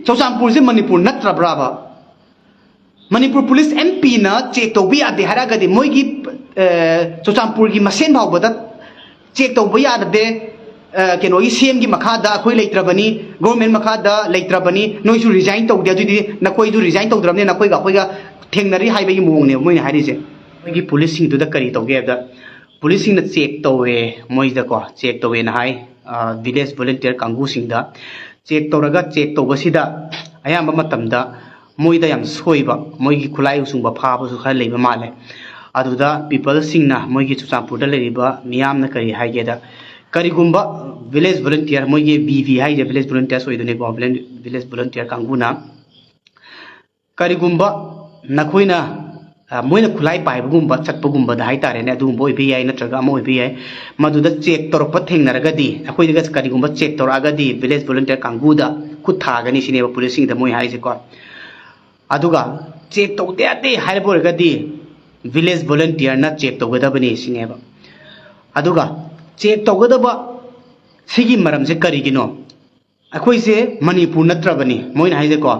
चौचामपुर से Manipur नत्रब्राबा Manipur police MP ना check तौबी आदे हरागदे मोइगी चौचामपुर की मसेन भावबदा चेक तौबी आदे केनोगी CM की मखादा अखोई लेत्रबनी गवर्नमेंट मखादा लेत्रबनी नोइसु रिजाइन तौदे अदुदि नकोइदु रिजाइन तौद्रबने नकोइगा अखोइगा थेंगनरी हाइबगी मोंगने मोइना हारिसे मोइगी पुलिस सिंग दुदा करी तौगे दा पुलिस सिंग न चेक तौवे मोइदा को चेक तौवे ना हाई विलेज वॉलंटियर कांगू सिंग दा चेक तौरगा चेक तौबसिदा अयाम मतमदा मोइदा याम सोइबा मोइगी खुलाई उसुंबा फाबसु खा लेबा माले अदुदा पीपल सिंगना मोइगी चुचामपुर दा लेरिबा मियामना करी हाइगेदा करिगुंबा विलेज वॉलंटियर मोइगे VV हाइजे विलेज वॉलंटियर सोइदुने को विलेज वॉलंटियर कांगुना करिगुंबा नखोइना मोइना खुलाई पाइबगुंबा चटपगुंबा दा हाइतारेने अदुंबो ओइबे याइ नत्रगा अमो ओइबे याइ मदुदा चेक तौरपा थेंगनरगदी अखोइदगा करिगुंबा चेक तौरागदी विलेज वॉलंटियर कांगुदा खुथागनी सिनेबा पुलिस सिंग दा मोइ हाइजे को अदुगा चेक तौदे आदे हाइबोरगदी विलेज वॉलंटियर ना चेक तौगदबनी सिनेबा अदुगा चेक तौगदबा सिगी मरम से करिगिनो अखोइ से मणिपुर नत्रबनी मोइन हाइजे को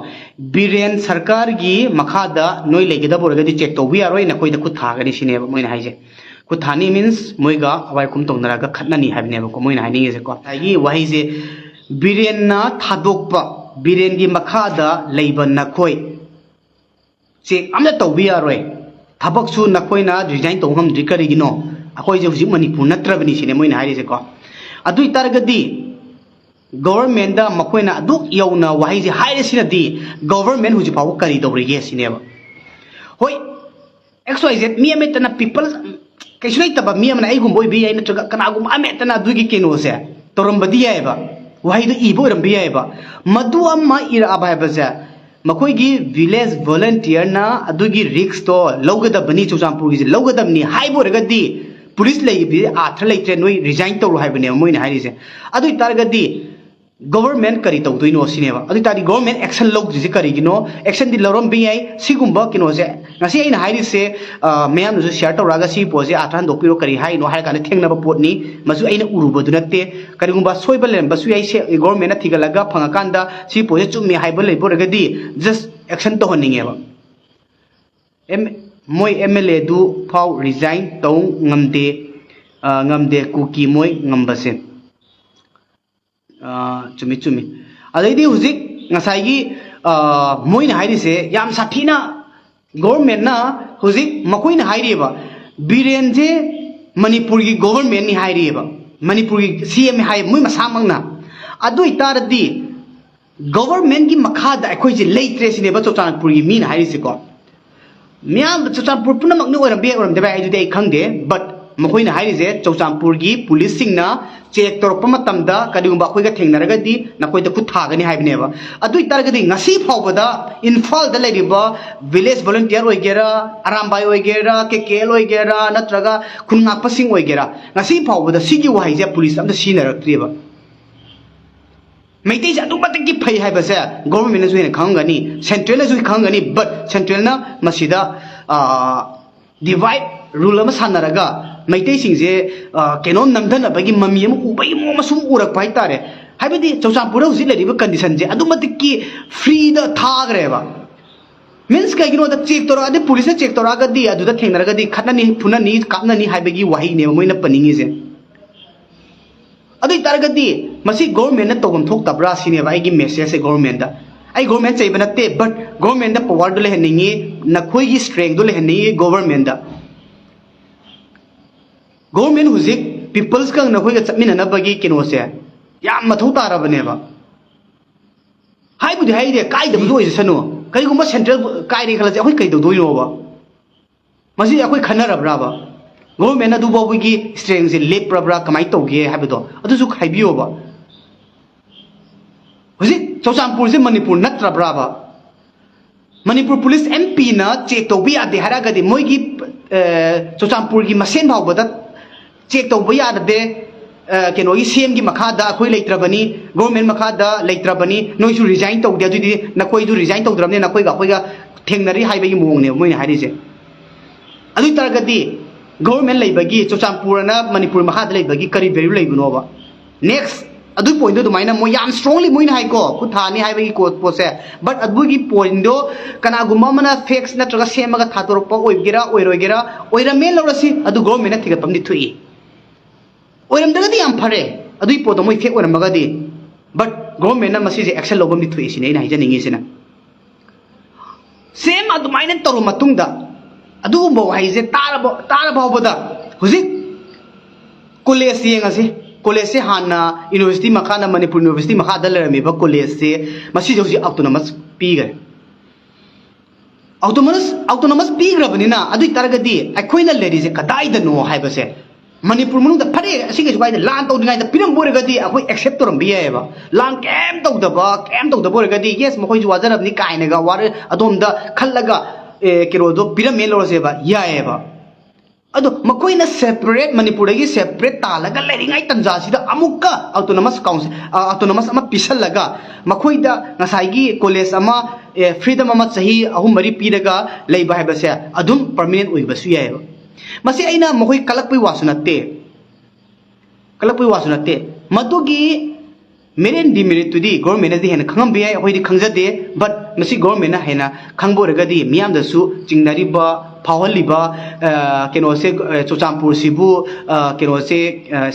बिरेन सरकार की मखादा नोइ लेगदबोरगदी चेक तौबी यारोइ नखोइदा खुथागनी सिनेबा मोइन हाइजे खुथानी मीन्स मोइगा अवाइकुम तौनरागा खतनानी हाइबनेबा को मोइन हाइनिगे से को आइगी वहिजे बिरेन ना थादोकपा बिरेन की मखादा लेबा नखोइ चेक अमदा तौबी यारोइ थबकसु नखोइना रिजाइन तौगम करिगिनो अखोइ जे हुजि मणिपुर नत्रबनी सिने मोइन हाइरिसे को अदुइ तारगदी गवर्नमेंट दा मखोइना अदुक यौना वाहिजे हाइरेसिनदी गवर्नमेंट हुजि पाव करि दौरिगे सिनेबा होय XYZ मी अमेतना पीपल कैसु लैतबा मी अमना आइगुम ओइबि याइ नत्रगा कनागुम अमेतना अदुगी केनोसे तोरमबदी याइबा वाहिदो इबो रमबि याइबा मदु अम्मा इराबा हाइबसे मखोइगी विलेज वॉलंटियर ना अदुगी रिक्स तो लौगदबनी चुचामपुर गी लौगदबनी हाइबोरगदी पुलिस लेबि आथ्र लेत्रे नोइ रिजाइन तौरो हाइबने मोइना हाइरिसे अदुइ तारगदी गवर्नमेंट करी तौदोइनो सिनेबा अदुइ तारि गवर्नमेंट एक्शन लौजिसे करिगिनो एक्शन दि लौरम बि याइ सिगुम्बा किनोसे ngasi aina haइरिसे मयाम नु शेयर तौरागा सि पोजे आथ्रान दोपिरो करी हाइनो हाइ काने थेंगनाबा पोटनी मसु aina उरुबदु नते करिगुम्बा सोइबा लेमबसु याइ से गवर्नमेंट ना थिगलागा फंगाकांदा सि पोजे चुमि हाइबा लेबोरगदी जस्ट एक्शन तो हनिंगेबा मोइ MLA दु फाउ रिजाइन तौ ngamde कुकी मोइ ngambase चुमि चुमि अदैदि हुजिक ngसाइगी मोइना हाइरिसे याम साथीना गवर्नमेंट ना हुजिक मकोइना हाइरिबा बिरेन जे मणिपुर की गवर्नमेंट नि हाइरिबा मणिपुर की CM हाइ मोइ मसामंगना अदुइ तारदी गवर्नमेंट की मखादा अखोइ जे लेत्रे सिनेबा चौचामपुर की मीना हाइरिसे को म्याम चौचामपुर पुनमक नु ओरम बे ओरम देबा आइदुदे आइ खंगदे बट मखोइना हाइरिसे चौचामपुर की पुलिस सिंगना चेक तौरप मतमदा कदिगुम्बा अखोइगा थेंगनरगदी नखोइदा खुथागनी हाइबनेबा अदुइ तारगदी ngasi फावबदा इम्फाल दा लेरिबा विलेज वॉलंटियर ओइगेरा आरामबाई ओइगेरा KKL ओइगेरा नत्रगा खुनगापसिंग ओइगेरा ngasi फावबदा सिगी वाहिजे पुलिस अमदा सिनरक्त्रिबा मैते जा दुमतक की फै हाइबसे गवर्नमेंट ने जुने खंगनी सेंट्रल ने जुने खंगनी बट सेंट्रल ना मसिदा डिवाइड रूल अमा सानरगा मैते सिंजे केनो नंगदनबगी ममी अमा उबई मो मसुम उरक पाइ तारे हाइबदी चौचामपुर हुजि लेरिबा कंडीशन जे अदुमतक की फ्री द थागरेबा मीन्स कगिनो द चेक तोरा अदि पुलिस ने चेक तोरागदी अदुदा थेंगनरगदी खतनानी फुननी कापनानी हाइबगी वाहि ने मोइना पनिंगी जे अदुइ तारगदी मसी गवर्नमेंट न तोगम थोक तबरा सिनेबा आइगी मेसेज से गवर्नमेंट दा आई गवर्नमेंट चाहिए नते बट गवर्नमेंट दा पावर दो लेहनिंगी नखोइगी स्ट्रेंथ दो लेहनिंगी गवर्नमेंट दा गवर्नमेंट हुजिक पीपल्स का नखोइगा चटमिननबगी किनोसे याम मथौ तारबनेबा हाइबुदि हाइदे काइदब दोइसनो करिगुम्बा सेंट्रल काइरे खलजे अखोइ कइदो दोइनोबा मसी अखोइ खनरब्राबा गवर्नमेंट अदु बाबुगी स्ट्रेंथ से लेप्रब्रा कमाइ तौगे हाइबदो अदुसु खाइबियोबा हुजिक चौचामपुर से मणिपुर नत्रब्राबा मणिपुर पुलिस MP ना चेक तौबी आदे हरागदी मोइगी चौचामपुर की मसेन भावबदा चेक तौबा यादे केनोगी CM की मखादा अखोइ लेत्रबनी गवर्नमेंट मखादा लेत्रबनी नोइसु रिजाइन तौदे अदुदि नखोइदु रिजाइन तौद्रबने नखोइगा अखोइगा थेंगनरी हाइबगी मोंगने मोइना हाइरिसे अदुइ तारगदी गवर्नमेंट लेबगी चौचामपुर ना मणिपुर मखादा लेबगी करी वैल्यू लेबनोबा नेक्स्ट अदु पॉइंट दो दुमाइना मो याम स्ट्रांगली मोइन हाई को खुथानी हाई बगी को पोसे बट अदुगी पॉइंट दो कना गुमा मना फेक्स नत्रगा सेमगा थातोरप ओइगेरा ओइरोगेरा ओइरमे लौरसी अदु गवर्नमेंट ना थिगत पमदि थुई ओइरमदगदि याम फरे अदुई पोदो मोइ फेक ओइरमगदि बट गवर्नमेंट ना मसी जे एक्शन लोबमदि थुई सिने ना हाइजनिंगी सिना सेम अदुमाइना तरो मतुंगदा अदुगुम्बो हाइजे तारबोदा हुजिक कॉलेज येंगासी कॉलेज से हाना यूनिवर्सिटी मखाना मणिपुर यूनिवर्सिटी मखादा लेरमीबा कॉलेज से मसी जोसी ऑटोनोमस पीगरे ऑटोनोमस पीग्रबनिना अदुई तरगदी अखोइना लेरिजे कदाइदनो हाइबसे मणिपुर मनुदा फरे असिगे जुगाइदा लान तौदिगाइदा पिरम बोरगदी अखोइ एक्सेप्ट तोरम बियाएबा लान केम तौदबा बोरगदी यस मखोइ जुवाजरबनि काइनगा वार अदोमदा खल्लगा केरोदो पिरम मेलोरसेबा याएबा अदो मकोइना सेपरेट मणिपुर की सेपरेट तालगा लेरिंगाई तंजासीदा अमुक्का ऑटोनोमस काउंसिल ऑटोनोमस अमा पिसलगा मखोइदा ngसाइगी कॉलेज अमा फ्रीडम अमा सही अहुम मरी पीरगा लेबा हाइबसे अदुम परमानेंट ओइबसु यायबा मसे आइना मखोइ कलकपै वासुनते मदुगी मेरिट डिमेरिट तुदी गवर्नमेंट दी हेना खंगम बियाय होइदी खंगजदे बट मसी गवर्नमेंट ना हेना खंगबोरगदी मियामदसु चिंगनरिबा फावलिबा केनोसे चोचामपुर सिबु केनोसे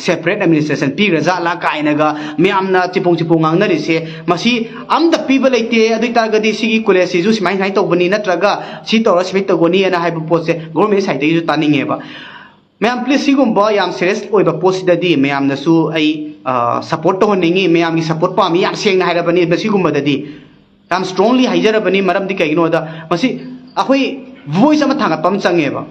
सेपरेट एडमिनिस्ट्रेशन पीग्रजा ला काइनगा मियामना चिपोंग ngangnariसे मसी अमदा पीबा लेते अदुइ तागदी सिगी कॉलेज सिजु सिमाइ साइ तौबनी नत्रगा सि तौरा सिबि तगोनी ना हाइबु पोसे गवर्नमेंट साइड दैजु तानिंगेबा मैम प्लीज सिगुम्बा याम सीरियस ओइबा पोसिददी मैम नसु आई सपोर्ट तो होनिंगी मैम की सपोर्ट पामी याम सेंगना हाइरबनी बसिगुम्बददी याम स्ट्रांगली हाइजरबनी मरमदि कैगिनोदा मसी अखोइ वॉइस अमा थांगपम चंगेबा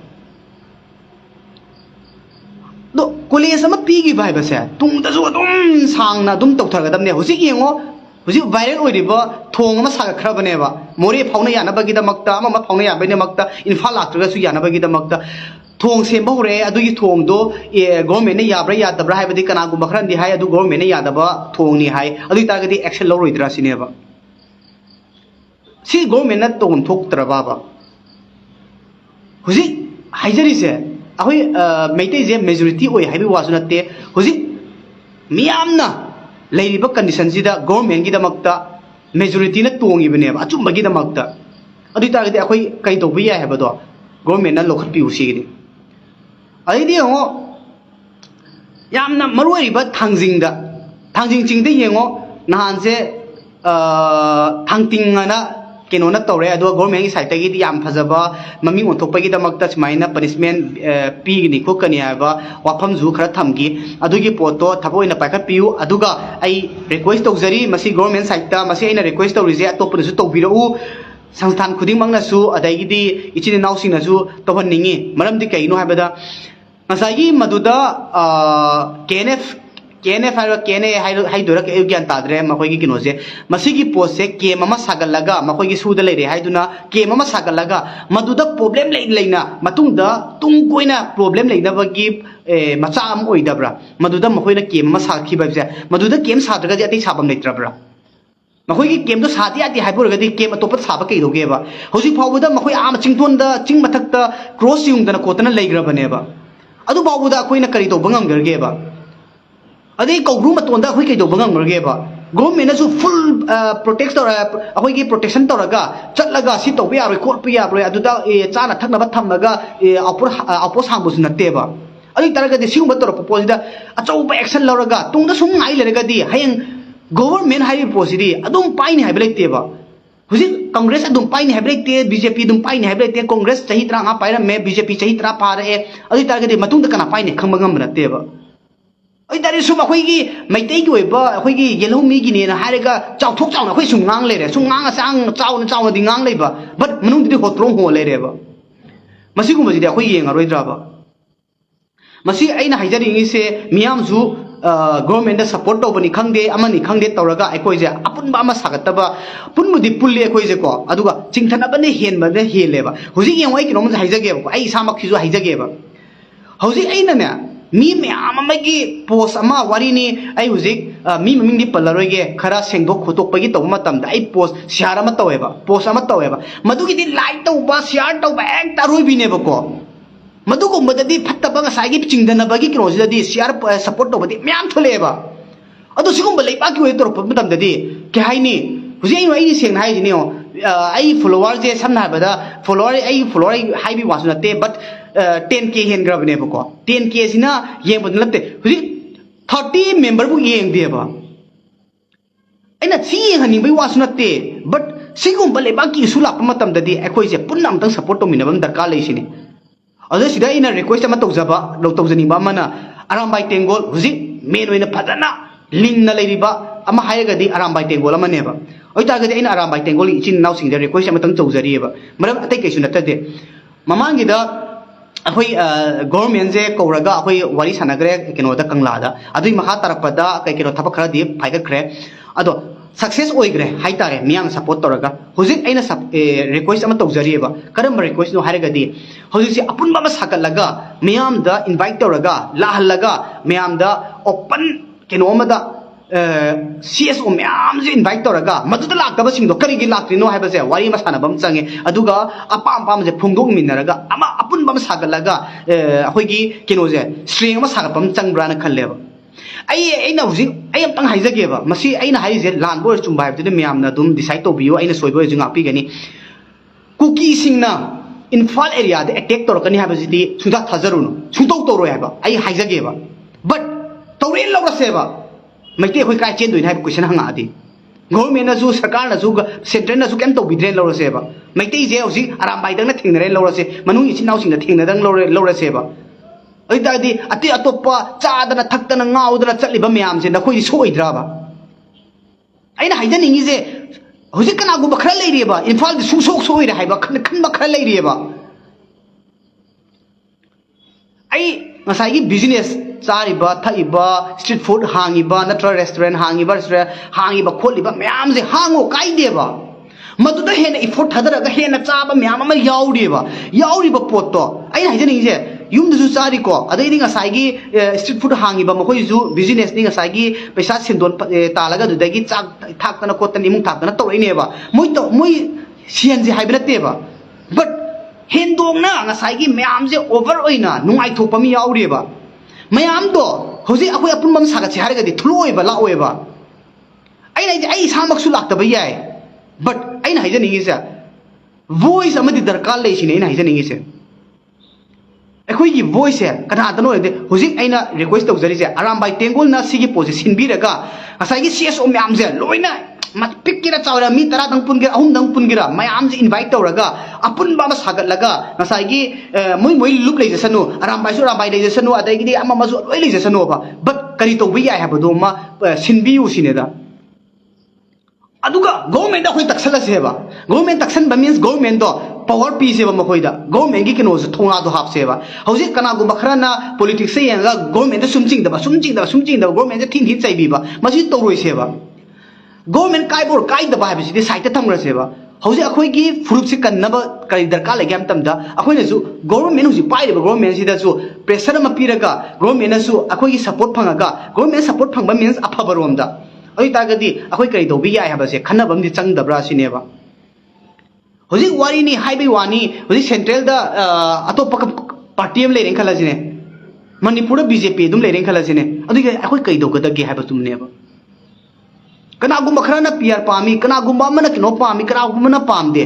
दो कॉलेज अमा पीगी भाइबसे तुंगदसु अदुम सांगना अदुम तौथरगदमने हुजिक येंगो हुजिक वायरल ओइरिबा थोंग अमा सागखरबनेबा मोरे फाउना यानबगिदमक्ता अमा फाउना याबैनमक्ता इन्फाल लात्रगसु यानबगिदमक्ता थोंग सेंबा होरे अदुगी थोंगदो गवर्नमेंट ने याब्रा यादब्रा हाइबदि कनागुम्बा खरनदि हाइ अदु गवर्नमेंट ने यादबा थोंगनि हाइ अदुइ तागदि एक्शन लौरोइद्रा सिनेबा सी गवर्नमेंट ना तोन थोक्त्रबाबा हुजिक हाइजरिसे अखोइ मैतै जे मेजॉरिटी ओइ हाइबि वासु नते हुजिक मियामना लेरिबा कंडीशन सिदा गवर्नमेंट गिदमक्ता मेजॉरिटी ना तोंगिबनेबा अचुम्बगी दमक्ता अदुइ तागदि अखोइ कै तौबि याय हाबदो गवर्नमेंट ना लोखत पिउ सिगिदि अदिदि हो यामना मरुइबा थांजिंग चिंगदे येंगो नहानसे थांतिंगना केनोना तौरे अदो गवर्नमेंट की साइड तगी याम फजबा ममी ओंथोपगी दमक्ता स्माइना पनिशमेंट पीगनी खोकनी हाबा वाफम जु खरा थमगी अदुगी पोतो थबोइना पाखत पियु अदुगा आई रिक्वेस्ट तौजरी मसी गवर्नमेंट साइड ता मसी आइना रिक्वेस्ट तौरिजे अतोपनसु तौबिरउ संस्थान खुदिंगमंगनासु अदाइगिदी इचिन नाउसिंगनासु तोहननिंगी मरमदि कैनो हाबदा ngसाइगी मदुदा KNF हाइदुरा के ज्ञान ताद्रे मखोइगी किनोसे मसीगी पोस्ट से केम अमा सागलगा मखोइगी सुदा लेरे हाइदुना केम अमा सागलगा मदुदा प्रॉब्लम लेना मतुंगदा तुंग कोइना प्रॉब्लम लेनबगी मचा अम ओइदब्रा मदुदा मखोइना केम अमा साखिबसे मदुदा केम साद्रगदि अति साबम लेत्रब्रा मखोइगी केम तो साथी आती हाइबोरगदि केम अतोप साबा कैदोगेबा हौजि फावबदा मखोइ आम चिंगतोनदा चिंग मथक्ता क्रॉस युंगदना कोतना लेग्रबनेबा अदु फावबदा अखोइना करि तौबा ngamgergeba अदे कौरु मतोंदा अखोइ कैदोबा ngamgergeba गवर्नमेंट सु फुल प्रोटेक्ट तौर अखोइगी प्रोटेक्शन तौरगा चटलगा सि तौबा यारोय खोटपा यारोय अदुदा चाना थकनबा थमलगा अपोस हांबुस नतेबा अदि तरगदि सिगुंबा तौर प्रपोजदा अचौबा एक्शन लौरगा तुंगदा सुम नाइ लेरगदि हयंग गवर्नमेंट हाइ पोसिदि अदुम पाइनि हाइबा लेतेबा हुजि कांग्रेस अदुम पाइनि हाइबा लेते बीजेपी अदुम पाइनि हाइबा लेते कांग्रेस चही 30 पाइरमे बीजेपी चही 30 पारे अदि तरगदि मतुंगदा कना पाइनि खंबा ngam नतेबा अइ तारि सुम अखोइगी मैतैगी ओइबा अखोइगी येलौमीगिने ना हाइरगा चाउथोक चाउना अखोइ सुम ngang लेरे सुम ngang चांग चाउना दि ngang लेबा बट मनुंगदि होत्रोंग हो लेरेबा मसिगुमबजिदि अखोइ येंगारोइद्राबा मसी आइना हाइजरिंगिसे मियामजु गवर्नमेंट सपोर्ट तौबनी खंगदे अमनी खंगदे तौरगा अखोइजे अपुनबा अमा सागतबा पुनमुदि पुल्ले अखोइजे को अदुगा चिंथनबने हेनबने हेलेबा हुजि येंगोइ किनोम हाइजगेबा आई सामखिजु हाइजगेबा हुजि आइनाने मी मैम अमगी पोस्ट अमा वारिनी आई हुजिक मी ममिंगदि पल्लरोइगे खरा सेंगदोक खोतोकपगी तौबा मतमदा आई पोस्ट शेयर अमा तौवेबा पोस्ट अमा तौवेबा मदुगिदि लाइक तौबा शेयर तौबा एक तारोइबिनेबको मदुगुम्बदि फत्तबा ngसाइगी चिंगदनबगी किनोसिदि शेयर सपोर्ट तौबदि म्याम थोलेबा ꯑꯗꯣ ꯁꯤꯒꯨꯝꯕ ꯂꯩꯕꯥꯛꯀꯤ ꯑꯣꯏꯅ ꯇꯧꯔꯛꯄ ꯃꯇꯝꯗꯗꯤ ꯀꯩ ꯍꯥꯏꯅꯤ ꯍꯧꯖꯤꯛ ꯑꯩꯅ ꯁꯦꯡꯅ ꯍꯥꯏꯔꯤꯁꯤꯅꯦ ꯑꯩ ꯐꯣꯂꯣꯋꯔꯁꯦ ꯁꯝꯅ ꯍꯥꯏꯔꯕꯗ ꯐꯣꯂꯣꯋꯔ ꯍꯥꯏꯕꯤ ꯋꯥꯁꯨ ꯅꯠꯇꯦ ꯕꯠ 10K ꯍꯦꯟꯈ꯭ꯔꯕꯅꯦꯕꯀꯣ 10K ꯁꯤꯅ ꯌꯦꯡꯕꯗ ꯅꯠꯇꯦ ꯍꯧꯖꯤꯛ 30 ꯃꯦꯝꯕꯔꯕꯨ ꯌꯦꯡꯗꯦꯕ ꯑꯩꯅ ꯁꯤ ꯌꯦꯡꯍꯟꯅꯤꯡꯕꯒꯤ ꯋꯥꯁꯨ ꯅꯠꯇꯦ ꯕꯠ ꯁꯤꯒꯨꯝꯕ ꯂꯩꯕꯥꯛꯀꯤ ꯏꯁꯨ ꯂꯥꯛꯄ ꯃꯇꯝꯗꯗꯤ ꯑꯩꯈꯣꯏꯁꯦ ꯄꯨꯟꯅ ꯑꯝꯇꯪ ꯁꯞꯄꯣꯔꯠ ꯇꯧꯃꯤꯟꯅꯕ ꯑꯃ ꯗꯔꯀꯥꯔ ꯂꯩꯁꯤꯅꯤ ꯑꯗꯨ ꯁꯤꯗ ꯑꯩꯅ ꯔꯤꯀ꯭ꯋꯦꯁ ꯑꯃ ꯇꯧꯖꯅꯤꯡꯕ ꯑꯃꯅ ꯑꯔꯥꯝꯕꯥꯏ ꯇꯦꯡꯒꯣꯜ ꯍꯧꯖꯤꯛ ꯃꯦꯟ ꯑꯣꯏꯅ ꯐꯖꯅ ꯂꯤꯡꯅ ꯂꯩꯔꯤꯕ ꯑꯃ ꯍꯥꯏꯔꯒꯗꯤ ꯑꯔꯥꯝꯕꯥꯏ ꯇꯦꯡꯒꯣꯜ ꯑꯃꯅꯦꯕ ꯑꯣꯏꯇꯥꯔꯒꯗꯤ ꯑꯩꯅ ꯑꯔꯥꯝꯕꯥꯏ ꯇꯦꯡꯒꯣꯜꯒꯤ ꯏꯆꯤꯟ ꯏꯅꯥꯎꯁꯤꯡꯗ ꯔꯤꯀ꯭ꯋꯦꯁ ꯑꯃꯇꯪ ꯇꯧꯖꯔꯤꯑꯕ ꯃꯔꯝ ꯑꯇꯩ ꯀꯩꯁꯨ ꯅꯠꯇꯗꯦ ꯃꯃꯥꯡꯒꯤꯗ ꯑꯩꯈꯣꯏ ꯒꯣꯔꯃꯦꯟꯁꯦ ꯀꯧꯔꯒ ꯑꯩꯈꯣꯏ ꯋꯥꯔꯤ ꯁꯥꯟꯅꯈ꯭ꯔꯦ ꯀꯩꯅꯣꯗ ꯀꯪꯂꯥꯗ ꯑꯗꯨꯒꯤ ꯃꯈꯥ ꯇꯥꯔꯛꯄꯗ ꯀꯩꯅꯣ ꯊꯕꯛ ꯈꯔꯗꯤ ꯄꯥꯏꯈꯠꯈ꯭ꯔꯦ ꯑꯗꯣ ꯁꯛꯁꯦꯁ ꯑꯣꯏꯈ꯭ꯔꯦ ꯍꯥꯏꯇꯥꯔꯦ ꯃꯤꯌꯥꯝꯅ ꯁꯞꯄꯣꯔꯠ ꯇꯧꯔꯒ ꯍꯧꯖꯤꯛ ꯑꯩꯅ ꯔꯤꯀ꯭ꯋꯦꯁ ꯑꯃ ꯇꯧꯖꯔꯤꯑꯕ ꯀꯔꯝꯕ ꯔꯤꯀ꯭ꯋꯦꯁꯅꯣ ꯍꯥꯏꯔꯒꯗꯤ ꯍꯧꯖꯤꯛꯁꯦ ꯑꯄꯨꯟꯕ ꯑꯃ ꯁꯥꯒꯠꯂꯒ ꯃꯤꯌꯥꯝꯗ ꯏꯟꯚꯥꯏꯠ ꯇꯧꯔꯒ ꯂꯥꯛꯍꯜꯂꯒ ꯃꯤꯌꯥꯝꯗ ꯑꯣꯄꯟ ꯀꯩꯅꯣ ꯑꯃꯗ CSO ꯃꯌꯥꯝꯁꯦ ꯏꯟꯚꯥꯏꯠ ꯇꯧꯔꯒ ꯃꯗꯨꯗ ꯂꯥꯛꯇꯕꯁꯤꯡꯗꯣ ꯀꯔꯤꯒꯤ ꯂꯥꯛꯇ꯭ꯔꯤꯅꯣ ꯍꯥꯏꯕꯁꯦ ꯋꯥꯔꯤ ꯑꯃ ꯁꯥꯟꯅꯕ ꯑꯃ ꯆꯪꯉꯦ ꯑꯗꯨꯒ ꯑꯄꯥꯝꯕꯁꯦ ꯐꯣꯡꯗꯣꯛꯃꯤꯟꯅꯔꯒ ꯑꯄꯨꯟꯕ ꯑꯃ ꯁꯥꯒꯠꯂꯒ ꯑꯩꯈꯣꯏꯒꯤ ꯀꯩꯅꯣꯁꯦ ꯁ꯭ꯇꯔꯦꯡ ꯑꯃ ꯁꯥꯒꯠꯄ ꯑꯃ ꯆꯪꯕ꯭ꯔꯥꯅ ꯈꯜꯂꯦꯕ ꯑꯩꯅ ꯍꯧꯖꯤꯛ ꯑꯩ ꯑꯝꯇꯪ ꯍꯥꯏꯖꯒꯦꯕ ꯃꯁꯤ ꯑꯩꯅ ꯍꯥꯏꯔꯤꯁꯦ ꯂꯥꯟꯕ ꯑꯣꯏꯔ ꯆꯨꯝꯕ ꯍꯥꯏꯕꯗꯨꯗꯤ ꯃꯌꯥꯝꯅ ꯑꯗꯨꯝ ꯗꯤꯁꯥꯏꯠ ꯇꯧꯕꯤꯌꯨ ꯑꯩꯅ ꯁꯣꯏꯕ ꯑꯣꯏꯔꯁꯨ ꯉꯥꯛꯄꯤꯒꯅꯤ ꯀꯨꯀꯤꯁꯤꯡꯅ ꯏꯝꯐꯥꯜ ꯑꯦꯔꯤꯌꯥꯗ ꯑꯦꯇꯦꯛ ꯇꯧꯔꯛꯀꯅꯤ ꯍꯥꯏꯕꯁꯤꯗꯤ ꯁꯨꯡꯊꯥ ꯊꯥꯖꯔꯨꯅꯨ ꯁꯨꯡꯇꯧ ꯇꯧꯔꯣꯏ ꯍꯥꯏꯕ ꯑꯩ ꯍꯥꯏꯖꯒꯦꯕ ꯕꯠ ꯇꯧꯔꯦ ꯂꯧꯔꯁꯦꯕ ꯃꯩꯇꯩ ꯑꯩꯈꯣꯏ ꯀꯥꯏ ꯆꯦꯟꯗꯣꯏꯅꯤ ꯍꯥꯏꯕ ꯀꯣꯏꯁꯟ ꯍꯪꯉꯛꯑꯗꯤ ꯒꯣꯔꯃꯦꯟꯅꯁꯨ ꯁꯔꯀꯥꯔꯅꯁꯨ ꯁꯦꯟꯇ꯭ꯔꯦꯜꯅꯁꯨ ꯀꯩꯝ ꯇꯧꯕꯤꯗ꯭ꯔꯦꯅ ꯂꯧꯔꯁꯦꯕ ꯃꯩꯇꯩꯁꯦ ꯍꯧꯖꯤꯛ ꯑꯔꯥꯝꯕꯥꯏꯗꯪꯅ ꯊꯦꯡꯅꯔꯦꯅ ꯂꯧꯔꯁꯦ ꯃꯅꯨꯡ ꯏꯆꯤꯟ ꯏꯅꯥꯎꯁꯤꯡꯅ ꯊꯦꯡꯅꯗꯪ ꯂꯧꯔꯁꯦꯕ ꯑꯗꯨꯇꯥꯔꯗꯤ ꯑꯇꯩ ꯑꯇꯣꯞꯄ ꯆꯥꯗꯅ ꯊꯛꯇꯅ ꯉꯥꯎꯗꯅ ꯆꯠꯂꯤꯕ ꯃꯌꯥꯝꯁꯦ ꯅꯈꯣꯏꯗꯤ ꯁꯣꯛꯑꯣꯏꯗ꯭ꯔꯕ ꯑꯩꯅ ꯍꯥꯏꯖꯅꯤꯡꯉꯤꯁꯦ ꯍꯧꯖꯤꯛ ꯀꯅꯥꯒꯨꯝꯕ ꯈꯔ ꯂꯩꯔꯤꯑꯕ ꯏꯝꯐꯥꯜꯗ ꯁꯣꯛꯑꯣꯏꯔꯦ ꯍꯥꯏꯕ ꯈꯟꯕ ꯈꯔ ꯂꯩꯔꯤꯑꯕ ꯑꯩ ꯉꯁꯥꯏꯒꯤ ꯕꯤꯖꯤꯅꯦꯁ ꯆꯥꯔꯤꯕ ꯊꯛꯏꯕ ꯁ꯭ꯇ꯭ꯔꯤꯠ ꯐꯨꯗ ꯍꯥꯡꯉꯤꯕ ꯅꯠꯇ꯭ꯔꯒ ꯔꯦꯁꯇꯨꯔꯦꯟ ꯍꯥꯡꯉꯤꯕ ꯈꯣꯠꯂꯤꯕ ꯃꯌꯥꯝꯁꯦ ꯍꯥꯡꯉꯣ ꯀꯥꯏꯗꯦꯕ ꯃꯗꯨꯗ ꯍꯦꯟꯅ ꯏꯐꯣꯔꯠ ꯊꯥꯗꯔꯒ ꯍꯦꯟꯅ ꯆꯥꯕ ꯃꯌꯥꯝ ꯑꯃ ꯌꯥꯎꯔꯤꯕ ꯄꯣꯠꯇꯣ ꯑꯩꯅ ꯍꯥꯏꯖꯅꯤꯡꯉꯤꯁꯦ ꯌꯨꯝꯗꯁꯨ ꯆꯥꯔꯤꯀꯣ ꯑꯗꯩꯗꯤ ꯉꯁꯥꯏꯒꯤ ꯁ꯭ꯇ꯭ꯔꯤꯠ ꯐꯨꯗ ꯍꯥꯡꯉꯤꯕ ꯃꯈꯣꯏꯁꯨ ꯕꯤꯖꯤꯅꯦꯁꯅꯤ ꯉꯁꯥꯏꯒꯤ ꯄꯩꯁా ꯁꯦꯟꯗꯣꯟ ꯇꯥꯜꯂꯒ ꯑꯗꯨꯗꯒꯤ ꯆꯥꯛ ꯊꯥꯛꯇꯅ ꯈꯣꯠꯇꯅ ꯏꯃꯨꯡ ꯊꯥꯛꯇꯅ ꯇꯧꯔꯛꯏꯅꯦꯕ ꯃꯣꯏ ꯁꯦꯟꯁꯦ ꯍꯥꯏꯕ ꯅꯠꯇꯦꯕ ꯕꯠ ꯍꯦꯟꯗꯣꯡꯅ ꯉꯁꯥꯏꯒꯤ ꯃꯌꯥꯝꯁꯦ ꯑꯣꯚꯔ ꯑꯣꯏꯅ ꯅꯨꯡꯉꯥꯏꯊꯣꯛꯄ ꯑꯃ ꯌꯥꯎꯔꯤꯑꯕ ꯃꯌꯥꯝꯗꯣ ꯍꯧꯖꯤꯛ ꯑꯩꯈꯣꯏ ꯑꯄꯨꯟꯕ ꯑꯃ ꯁꯥꯒꯠꯁꯦ ꯍꯥꯏꯔꯒꯗꯤ ꯊꯣꯛꯂꯛꯑꯣꯏꯕ ꯂꯥꯛꯑꯣꯏꯕ ꯑꯩ ꯏꯁꯥꯃꯛꯁꯨ ꯂꯥꯛꯇꯕ ꯌꯥꯏ ꯕꯠ ꯑꯩꯅ ꯍꯥꯏꯖꯅꯤꯡꯉꯤꯁꯦ ꯚꯣꯏꯁ ꯑꯃꯗꯤ ꯗꯔꯀꯥꯔ ꯂꯩꯁꯤꯅꯦ ꯑꯩꯅ ꯍꯥꯏꯖꯅꯤꯡꯉꯤꯁꯦ ꯑꯩꯈꯣꯏꯒꯤ ꯚꯣꯏꯁꯁꯦ ꯀꯅꯥꯗꯅꯣ ꯑꯣꯏꯔꯗꯤ ꯍꯧꯖꯤꯛ ꯑꯩꯅ ꯔꯤꯀ꯭ꯋꯦꯁ ꯇꯧꯖꯔꯤꯁꯦ ꯑꯔꯥꯝꯕꯥꯏ ꯇꯦꯡꯒꯣꯜꯅ ꯁꯤꯒꯤ ꯄꯣꯠꯁꯦ ꯁꯤꯟꯕꯤꯔꯒ ꯉꯁꯥꯏꯒꯤ CSO ꯃꯌꯥꯝꯁꯦ ꯂꯣꯏꯅ ꯄꯤꯛꯀꯦꯔꯥ ꯆꯥꯎꯔ ꯃꯤ 10 ꯄꯨꯟꯒꯦꯔꯥ 3 ꯄꯨꯟꯒꯦꯔꯥ ꯃꯌꯥꯝꯁꯦ ꯏꯟꯚꯥꯏꯠ ꯇꯧꯔꯒ ꯑꯄꯨꯟꯕ ꯑꯃ ꯁꯥꯒꯠꯂꯒ ꯉꯁꯥꯏꯒꯤ ꯃꯣꯏ ꯂꯨꯞ ꯂꯩꯖꯁꯅꯨ ꯑꯔꯥꯝꯕꯥꯏꯁꯨ ꯑꯔꯥꯝꯕꯥꯏ ꯂꯩꯖꯁꯅꯨ ꯑꯗꯒꯤꯗꯤ ꯑꯃꯁꯨ ꯂꯣꯏ ꯂꯩꯖꯁꯅꯨꯕ ꯕꯠ ꯀꯔꯤ ꯇꯧꯕ ꯌꯥꯏ ꯍꯥꯏꯕꯗꯣ ꯑꯃ ꯁꯤꯟꯕꯤꯌꯨ ꯁꯤꯅꯦꯗ ꯑꯗꯨꯒ ꯒꯣꯔꯃꯦꯟꯗ ꯑꯩꯈꯣꯏ ꯇꯛꯁꯜꯂꯁꯦꯕ ꯒꯣꯔꯃꯦꯟ ꯇꯛꯁꯟꯕ ꯃꯤꯟꯁ ꯒꯣꯔꯃꯦꯟꯗꯣ ꯄꯋꯥꯔ ꯄꯤꯁꯦꯕ ꯃꯈꯣꯏꯗ ꯒꯣꯔꯃꯦꯟꯒꯤ ꯀꯩꯅꯣꯁꯦ ꯊꯧꯅꯥꯗꯣ ꯍꯥꯞꯁꯦꯕ ꯍꯧꯖꯤꯛ ꯀꯅꯥꯒꯨꯝꯕ ꯈꯔꯅ ꯄꯣꯂꯤꯇꯤꯛꯁꯇ ꯌꯦꯡꯉꯒ ꯒꯣꯔꯃꯦꯟꯗ ꯁꯨꯝ ꯆꯤꯡꯗꯕ ꯒꯣꯔꯃꯦꯟꯁꯦ ꯊꯤꯟ ꯆꯩꯕꯤꯕ ꯃꯁꯤ ꯇꯧꯔꯣꯏꯁꯦꯕ ꯒꯣꯔꯃꯦꯟ ꯀꯥꯏꯕ ꯑꯣꯔ ꯀꯥꯏꯗꯕ ꯍꯥꯏꯕꯁꯤꯗꯤ ꯁꯥꯏꯠꯇ ꯊꯝꯈ꯭ꯔꯁꯦꯕ ꯍꯧꯖꯤꯛ ꯑꯩꯈꯣꯏꯒꯤ ꯐꯨꯔꯨꯞꯁꯤ ꯀꯟꯅꯕ ꯀꯔꯤ ꯗꯔꯀꯥꯔ ꯂꯩꯒꯦ ꯍꯥꯏꯕ ꯃꯇꯝꯗ ꯑꯩꯈꯣꯏꯅꯁꯨ ꯒꯣꯔꯃꯦꯟ ꯍꯧꯖꯤꯛ ꯄꯥꯏꯔꯤꯕ ꯒꯣꯔꯃꯦꯟꯁꯤꯗꯁꯨ ꯄ꯭ꯔꯦꯁꯔ ꯑꯃ ꯄꯤꯔꯒ ꯒꯣꯔꯃꯦꯟꯅꯁꯨ ꯑꯩꯈꯣꯏꯒꯤ ꯁꯞꯄꯣꯔꯠ ꯐꯪꯉꯒ ꯒꯣꯔꯃꯦꯟ ꯁꯞꯄꯣꯔꯠ ꯐꯪꯕ ꯃꯤꯟꯁ ꯑꯐꯕꯔꯣꯝꯗ ꯑꯗꯨꯏꯇꯥꯔꯒꯗꯤ ꯑꯩꯈꯣꯏ ꯀꯔꯤ ꯇꯧꯕ ꯌꯥꯏ ꯍꯥꯏꯕꯁꯦ ꯈꯟꯅꯕ ꯑꯃꯗꯤ ꯆꯪꯗꯕ꯭ꯔꯥ ꯁꯤꯅꯦꯕ ꯍꯧꯖꯤꯛ ꯋꯥꯔꯤꯅꯤ ꯍꯥꯏꯕꯒꯤ ꯋꯥꯅꯤ ꯍꯧꯖꯤꯛ ꯁꯦꯟꯇ꯭ꯔꯦꯜꯗ ꯑꯇꯣꯞꯄ ꯄꯥꯔꯇꯤ ꯑꯃ ꯂꯩꯔꯦꯅ ꯈꯜꯂꯁꯤꯅꯦ ꯃꯅꯤꯄꯨꯔꯗ BJP ꯑꯗꯨꯝ ꯂꯩꯔꯦꯅ ꯈꯜꯂꯁꯤꯅꯦ ꯑꯗꯨꯒꯤ ꯑꯩꯈꯣꯏ ꯀꯩ ꯇꯧꯒꯗꯒꯦ ꯍꯥꯏꯕꯗꯨꯅꯦꯕ कनागुम्बा खरना PR पामी कनागुम्बा अमना किनो पामी कनागुम्बा ना पामदे